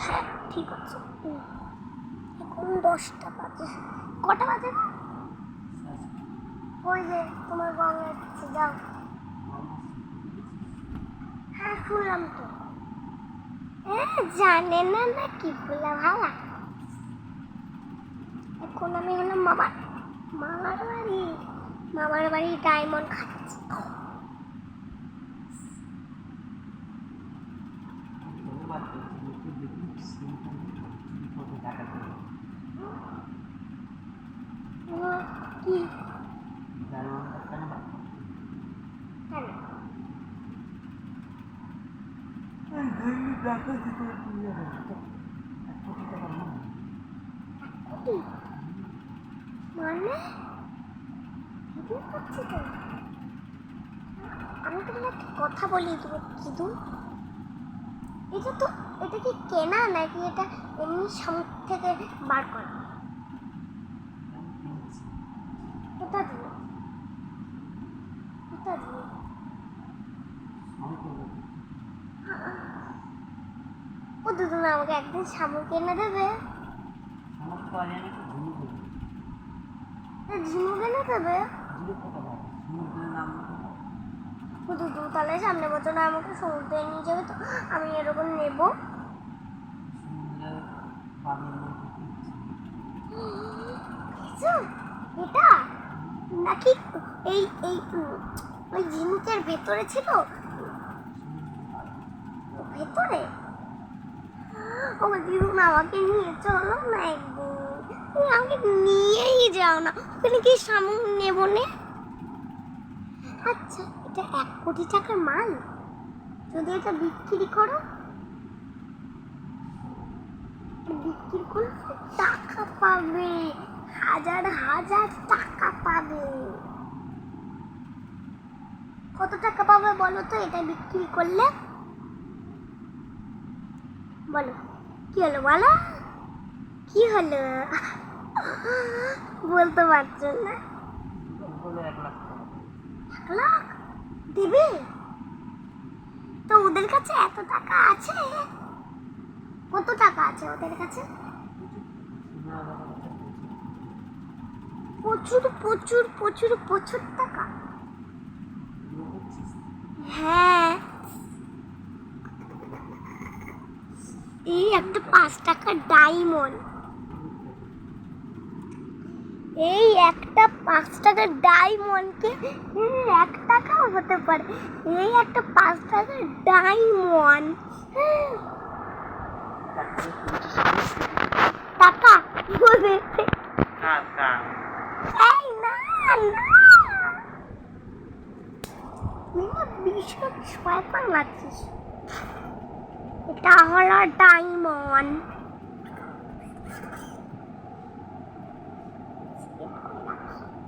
হ্যাঁ ঠিক আছে। এখন 10টা বাজে। কটা বাজে? ওই যে তোমার গঙ্গা কাছে যাও। হ্যাঁ শুনলাম তো। জানে না নাকি বলা ভালা। এখন আমি হলাম মামার বাড়ি ডায়মন্ড খাচ্ছি। কি মানে আমি তোমাকে একটা কথা বলি, তুমি কিদু এটা কি কেনা নাকি এটা এমনি সমুদ্র থেকে বার করা? কোথা দিয়ে ও দুদু না আমাকে একদিন শামুক এনে দেবে। ঝিনুক এনে দেবে দুদু, তাহলে সামনে বছর আমাকে সমুদ্রে নিয়ে যাবে তো আমি এরকম নেব। এটা নাকি এই এই ওই ঝিনুকের ভেতরে ছিল? ভেতরে ও দিদু না আমাকে নিয়ে চলো না একদিন। তুমি আমাকে নিয়েই যাও না, ওখানে কি শামুক নেবো নে। আচ্ছা এটা 1 কোটি টাকার মাল, যদি এটা বিক্রি করো টাকা পাবে, হাজার হাজার টাকা পাবে। কত টাকা পাবে বলো তো এটা বিক্রি করলে? বলো কি হলো, বলো কি হলো? বলতে পারছো না? 1 লাখ দিবে তো? ওদের কাছে এত টাকা আছে? কত টাকা আছে ওদের কাছে? প্রচুর প্রচুর প্রচুর প্রচুর টাকা। হ্যাঁ এই একটা 5 টাকার ডায়মন্ড, এই একটা 5 টাকার ডায়মন্ডকে 1 টাকাও হতে পারে। এই একটা 5 টাকার ডায়মন্ড টাকা এই না ভীষণ শয়তান লাগছিস। এটা হলো ডায়মন্ড।